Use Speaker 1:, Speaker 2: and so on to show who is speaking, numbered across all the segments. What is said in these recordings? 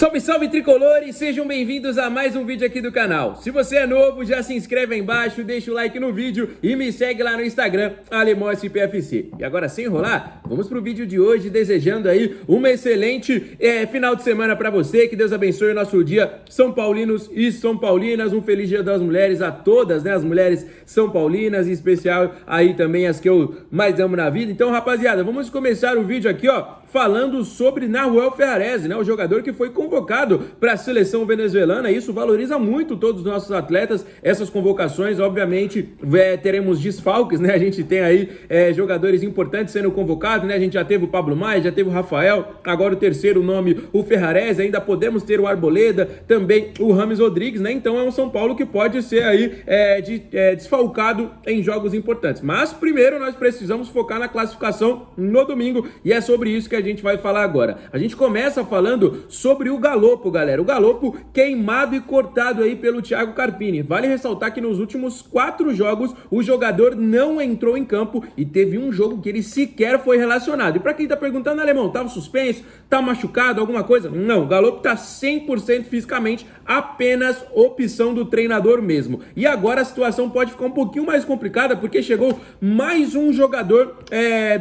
Speaker 1: Salve, salve tricolores, sejam bem-vindos a mais um vídeo aqui do canal. Se você é novo, já se inscreve aí embaixo, deixa o like no vídeo e me segue lá no Instagram, AlemãoSPFC. E agora, sem enrolar, vamos pro vídeo de hoje, desejando aí uma excelente final de semana pra você, que Deus abençoe o nosso dia, São Paulinos e São Paulinas, um feliz dia das mulheres a todas, né, as mulheres São Paulinas, em especial aí também as que eu mais amo na vida. Então, rapaziada, vamos começar o vídeo aqui, ó, falando sobre Nahuel Ferrarese, né, o jogador que foi convocado para a seleção venezuelana. Isso valoriza muito todos os nossos atletas, essas convocações. Obviamente teremos desfalques, né, a gente tem aí jogadores importantes sendo convocados, né, a gente já teve o Pablo Maia, já teve o Rafael, agora o terceiro nome, o Ferrarese, ainda podemos ter o Arboleda, também o Rames Rodrigues, né, então é um São Paulo que pode ser aí desfalcado em jogos importantes. Mas primeiro nós precisamos focar na classificação no domingo, e é sobre isso que a gente vai falar agora. A gente começa falando sobre o Galopo, galera. O Galopo queimado e cortado aí pelo Thiago Carpini. Vale ressaltar que nos últimos 4 jogos o jogador não entrou em campo e teve um jogo que ele sequer foi relacionado. E pra quem tá perguntando, Alemão, tava suspenso? Tá machucado? Alguma coisa? Não, o Galopo tá 100% fisicamente, apenas opção do treinador mesmo. E agora a situação pode ficar um pouquinho mais complicada, porque chegou mais um jogador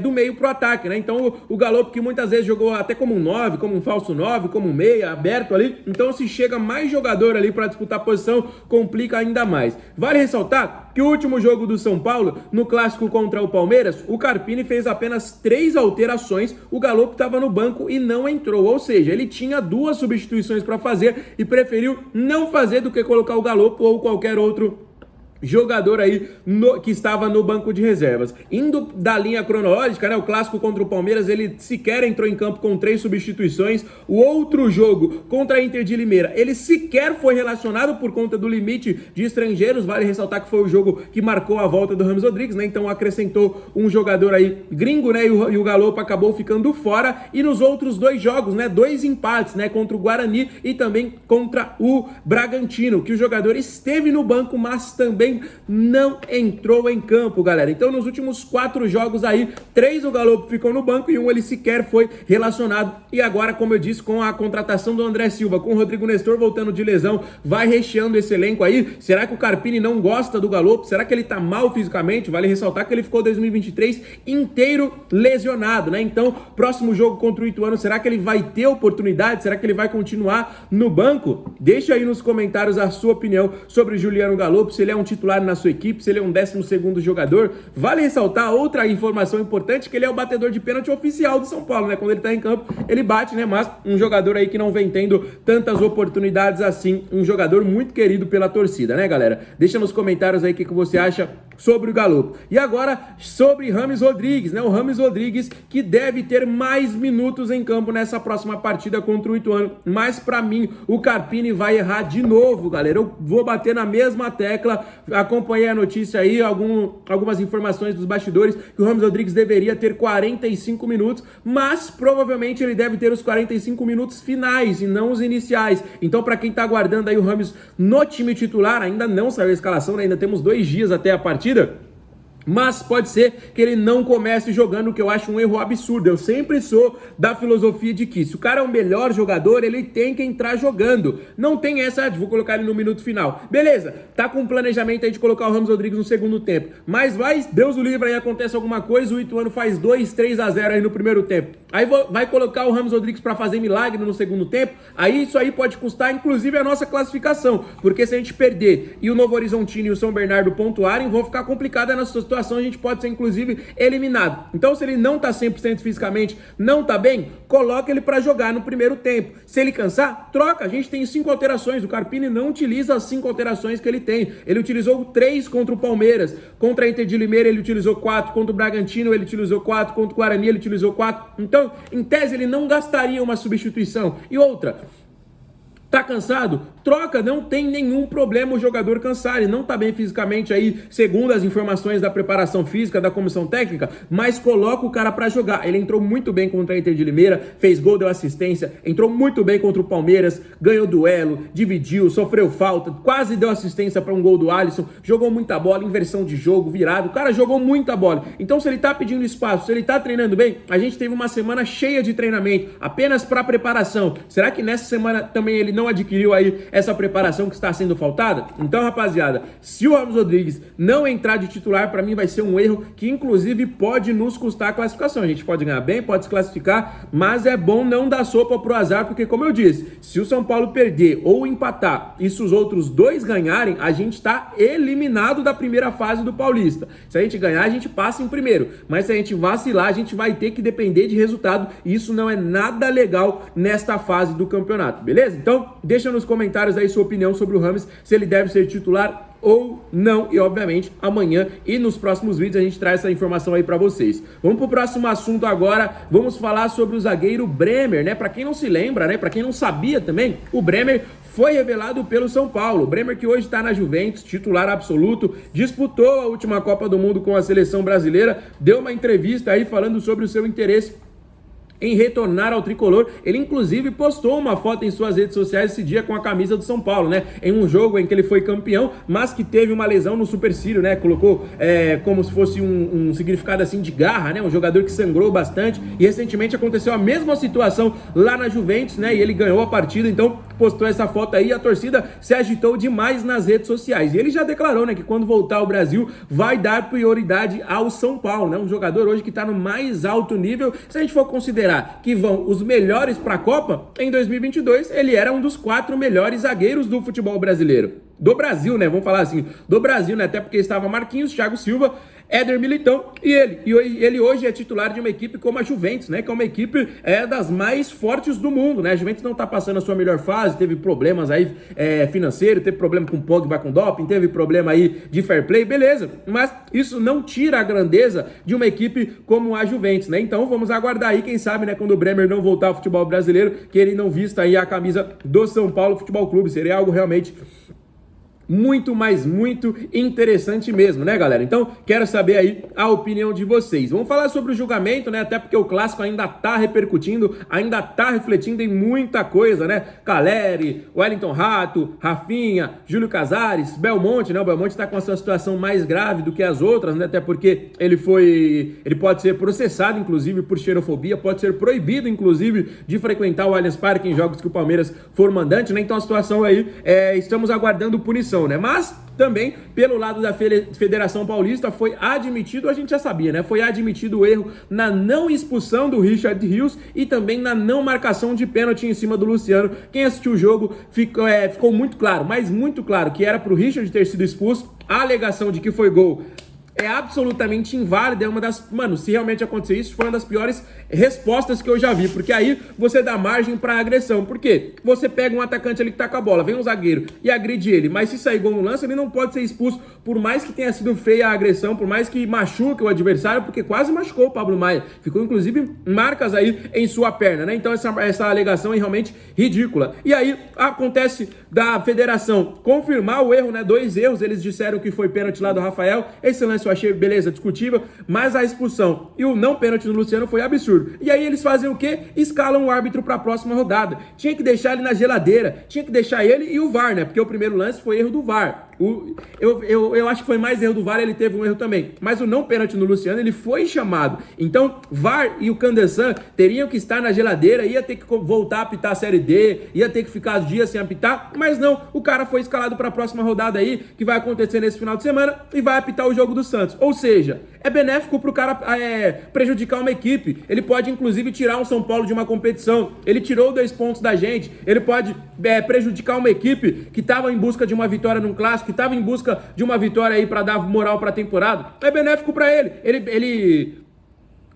Speaker 1: do meio pro ataque, né? Então o Galopo, que muitas vezes jogou até como um 9, como um falso 9, como um meia, aberto ali. Então se chega mais jogador ali para disputar a posição, complica ainda mais. Vale ressaltar que o último jogo do São Paulo, no clássico contra o Palmeiras, o Carpini fez apenas 3 alterações, o Galopo estava no banco e não entrou, ou seja, ele tinha 2 substituições para fazer e preferiu não fazer do que colocar o Galopo ou qualquer outro jogador aí que estava no banco de reservas. Indo da linha cronológica, né, o clássico contra o Palmeiras, ele sequer entrou em campo com 3 substituições. O outro jogo contra a Inter de Limeira, ele sequer foi relacionado por conta do limite de estrangeiros. Vale ressaltar que foi o jogo que marcou a volta do Rames Rodrigues, né, então acrescentou um jogador aí gringo, né, e o Galopo acabou ficando fora. E nos outros 2 jogos, né, 2 empates, né, contra o Guarani e também contra o Bragantino, que o jogador esteve no banco, mas também não entrou em campo, galera. Então nos últimos 4 jogos aí, 3 o Galopo ficou no banco e 1 ele sequer foi relacionado. E agora, como eu disse, com a contratação do André Silva, com o Rodrigo Nestor voltando de lesão, vai recheando esse elenco aí. Será que o Carpini não gosta do Galopo? Será que ele tá mal fisicamente? Vale ressaltar que ele ficou 2023 inteiro lesionado, né? Então, próximo jogo contra o Ituano, será que ele vai ter oportunidade? Será que ele vai continuar no banco? Deixa aí nos comentários a sua opinião sobre o Juliano Galopo, se ele é um titular na sua equipe, se ele é um 12º jogador. Vale ressaltar outra informação importante, que ele é o batedor de pênalti oficial do São Paulo, né? Quando ele tá em campo, ele bate, né? Mas um jogador aí que não vem tendo tantas oportunidades assim, um jogador muito querido pela torcida, né, galera? Deixa nos comentários aí o que você acha sobre o Galopo. E agora, sobre Rames Rodrigues, né? O Rames Rodrigues, que deve ter mais minutos em campo nessa próxima partida contra o Ituano. Mas pra mim, o Carpini vai errar de novo, galera. Eu vou bater na mesma tecla. Acompanhei a notícia aí, algumas informações dos bastidores, que o Rames Rodrigues deveria ter 45 minutos, mas provavelmente ele deve ter os 45 minutos finais e não os iniciais. Então, para quem tá aguardando aí o Rames no time titular, ainda não saiu a escalação, né? Ainda temos 2 dias até a partida, mas pode ser que ele não comece jogando, o que eu acho um erro absurdo. Eu sempre sou da filosofia de que se o cara é o melhor jogador, ele tem que entrar jogando. Não tem essa de vou colocar ele no minuto final. Beleza, tá com um planejamento aí de colocar o Rames Rodrigues no segundo tempo, mas vai, Deus o livre, aí acontece alguma coisa, o Ituano faz 2-3-0 aí no primeiro tempo. Aí vai colocar o Rames Rodrigues para fazer milagre no segundo tempo. Aí isso aí pode custar inclusive a nossa classificação, porque se a gente perder e o Novo Horizontino e o São Bernardo pontuarem, vão ficar complicada a nossa situação, a gente pode ser inclusive eliminado. Então, se ele não tá 100% fisicamente, não tá bem, coloca ele para jogar no primeiro tempo. Se ele cansar, troca. A gente tem 5 alterações. O Carpini não utiliza as 5 alterações que ele tem. Ele utilizou 3 contra o Palmeiras. Contra a Inter de Limeira ele utilizou 4, contra o Bragantino ele utilizou 4, contra o Guarani ele utilizou 4. Então, em tese, ele não gastaria uma substituição. E outra, Tá cansado? Troca, não tem nenhum problema o jogador cansar, ele não tá bem fisicamente aí, segundo as informações da preparação física, da comissão técnica, mas coloca o cara pra jogar. Ele entrou muito bem contra a Inter de Limeira, fez gol, deu assistência, entrou muito bem contra o Palmeiras, ganhou duelo, dividiu, sofreu falta, quase deu assistência pra um gol do Alisson, jogou muita bola, inversão de jogo, virado, o cara jogou muita bola. Então se ele tá pedindo espaço, se ele tá treinando bem, a gente teve uma semana cheia de treinamento, apenas pra preparação. Será que nessa semana também ele não adquiriu aí essa preparação que está sendo faltada? Então, rapaziada, se o Ramos Rodrigues não entrar de titular, para mim vai ser um erro que inclusive pode nos custar a classificação. A gente pode ganhar bem, pode se classificar, mas é bom não dar sopa pro azar, porque como eu disse, se o São Paulo perder ou empatar e se os outros dois ganharem, a gente está eliminado da primeira fase do Paulista. Se a gente ganhar, a gente passa em primeiro, mas se a gente vacilar, a gente vai ter que depender de resultado, e isso não é nada legal nesta fase do campeonato, beleza? Então, deixa nos comentários aí sua opinião sobre o Rames, se ele deve ser titular ou não, e obviamente amanhã e nos próximos vídeos a gente traz essa informação aí pra vocês. Vamos pro próximo assunto agora, vamos falar sobre o zagueiro Bremer, né? Pra quem não se lembra, né? Pra quem não sabia também, o Bremer foi revelado pelo São Paulo. O Bremer, que hoje está na Juventus, titular absoluto, disputou a última Copa do Mundo com a seleção brasileira, deu uma entrevista aí falando sobre o seu interesse em retornar ao tricolor. Ele inclusive postou uma foto em suas redes sociais esse dia com a camisa do São Paulo, né? Em um jogo em que ele foi campeão, mas que teve uma lesão no supercílio, né? Colocou como se fosse um significado assim de garra, né? Um jogador que sangrou bastante, e recentemente aconteceu a mesma situação lá na Juventus, né? E ele ganhou a partida, então postou essa foto aí, e a torcida se agitou demais nas redes sociais. E ele já declarou, né, que quando voltar ao Brasil vai dar prioridade ao São Paulo, né? Um jogador hoje que tá no mais alto nível. Se a gente for considerar que vão os melhores para a Copa, em 2022 ele era um dos 4 melhores zagueiros do futebol brasileiro. Do Brasil, né? Vamos falar assim, do Brasil, né? Até porque estava Marquinhos, Thiago Silva, Éder Militão e ele. E ele hoje é titular de uma equipe como a Juventus, né? Que é uma equipe das mais fortes do mundo, né? A Juventus não tá passando a sua melhor fase, teve problemas aí financeiros, teve problema com Pogba, com doping, teve problema aí de fair play, beleza. Mas isso não tira a grandeza de uma equipe como a Juventus, né? Então vamos aguardar aí, quem sabe, né? Quando o Bremer não voltar ao futebol brasileiro, que ele não vista aí a camisa do São Paulo Futebol Clube. Seria algo realmente muito, mas muito interessante mesmo, né, galera? Então, quero saber aí a opinião de vocês. Vamos falar sobre o julgamento, né? Até porque o clássico ainda tá repercutindo, ainda tá refletindo em muita coisa, né? Caleri, Wellington Rato, Rafinha, Júlio Casares, Belmonte, né? O Belmonte tá com a sua situação mais grave do que as outras, né? Até porque ele pode ser processado, inclusive, por xenofobia, pode ser proibido, inclusive, de frequentar o Allianz Parque em jogos que o Palmeiras for mandante, né? Então, a situação aí, estamos aguardando punição, né? Mas também pelo lado da Federação Paulista foi admitido, a gente já sabia, né? Foi admitido o erro na não expulsão do Richard Rios e também na não marcação de pênalti em cima do Luciano. Quem assistiu o jogo ficou muito claro, mas muito claro que era pro Richard ter sido expulso. A alegação de que foi gol é absolutamente inválida, é uma das... Mano, se realmente acontecer isso, foi uma das piores respostas que eu já vi, porque aí você dá margem pra agressão. Por quê? Você pega um atacante ali que tá com a bola, vem um zagueiro e agride ele, mas se sair gol no lance, ele não pode ser expulso, por mais que tenha sido feia a agressão, por mais que machuque o adversário, porque quase machucou o Pablo Maia. Ficou, inclusive, marcas aí em sua perna, né? Então essa alegação é realmente ridícula. E aí acontece da federação confirmar o erro, né? 2 erros, eles disseram que foi pênalti lá do Rafael, esse lance eu achei, beleza, discutível, mas a expulsão e o não pênalti no Luciano foi absurdo. E aí eles fazem o quê? Escalam o árbitro para a próxima rodada. Tinha que deixar ele na geladeira, tinha que deixar ele e o VAR, né? Porque o primeiro lance foi erro do VAR. Eu acho que foi mais erro do VAR, ele teve um erro também. Mas o não pênalti no Luciano, ele foi chamado. Então, VAR e o Candesan teriam que estar na geladeira, ia ter que voltar a apitar a Série D, ia ter que ficar dias sem apitar, mas não, o cara foi escalado para a próxima rodada aí, que vai acontecer nesse final de semana, e vai apitar o jogo do Santos. Ou seja, é benéfico pro cara prejudicar uma equipe. Ele pode, inclusive, tirar um São Paulo de uma competição. Ele tirou 2 pontos da gente. Ele pode prejudicar uma equipe que estava em busca de uma vitória num clássico, que estava em busca de uma vitória aí para dar moral para a temporada. É benéfico para ele. Ele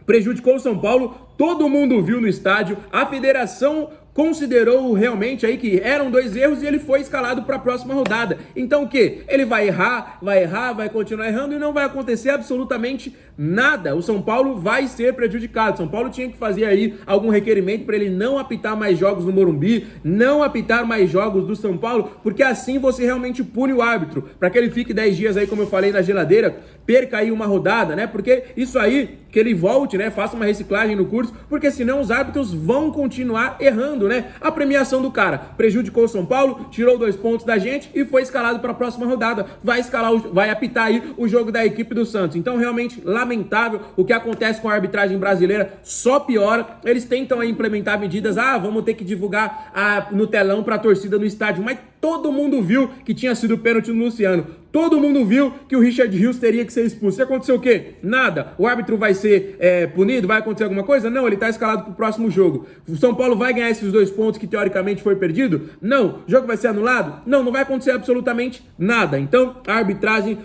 Speaker 1: prejudicou o São Paulo. Todo mundo viu no estádio. A federação considerou realmente aí que eram 2 erros e ele foi escalado para a próxima rodada. Então o quê? Ele vai errar, vai continuar errando e não vai acontecer absolutamente nada. O São Paulo vai ser prejudicado. São Paulo tinha que fazer aí algum requerimento para ele não apitar mais jogos no Morumbi, não apitar mais jogos do São Paulo, porque assim você realmente pune o árbitro, para que ele fique 10 dias aí, como eu falei, na geladeira, perca aí uma rodada, né? Porque isso aí, que ele volte, né? Faça uma reciclagem no curso, porque senão os árbitros vão continuar errando, né? A premiação do cara prejudicou o São Paulo, tirou 2 pontos da gente e foi escalado para a próxima rodada. Vai apitar aí o jogo da equipe do Santos. Então, realmente, lamentável o que acontece com a arbitragem brasileira, só piora. Eles tentam aí implementar medidas, vamos ter que divulgar no telão para a torcida no estádio, mas todo mundo viu que tinha sido pênalti no Luciano. Todo mundo viu que o Richard Rios teria que ser expulso. E aconteceu o quê? Nada. O árbitro vai ser punido? Vai acontecer alguma coisa? Não, ele está escalado para o próximo jogo. O São Paulo vai ganhar esses 2 pontos que teoricamente foi perdido? Não. O jogo vai ser anulado? Não, não vai acontecer absolutamente nada. Então, a arbitragem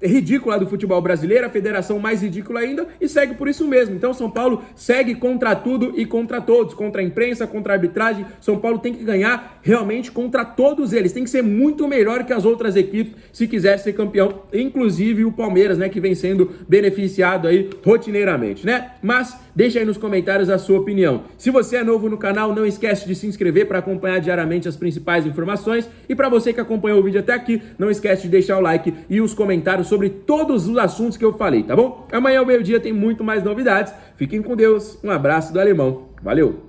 Speaker 1: ridícula do futebol brasileiro, a federação mais ridícula ainda, e segue por isso mesmo. Então, São Paulo segue contra tudo e contra todos. Contra a imprensa, contra a arbitragem. São Paulo tem que ganhar realmente contra todos eles. Tem que ser muito melhor que as outras equipes se quiser ser campeão, inclusive o Palmeiras, né, que vem sendo beneficiado aí rotineiramente, né? Mas deixa aí nos comentários a sua opinião. Se você é novo no canal, não esquece de se inscrever para acompanhar diariamente as principais informações, e para você que acompanhou o vídeo até aqui, não esquece de deixar o like e os comentários sobre todos os assuntos que eu falei, tá bom? Amanhã ao meio-dia tem muito mais novidades. Fiquem com Deus. Um abraço do Alemão. Valeu!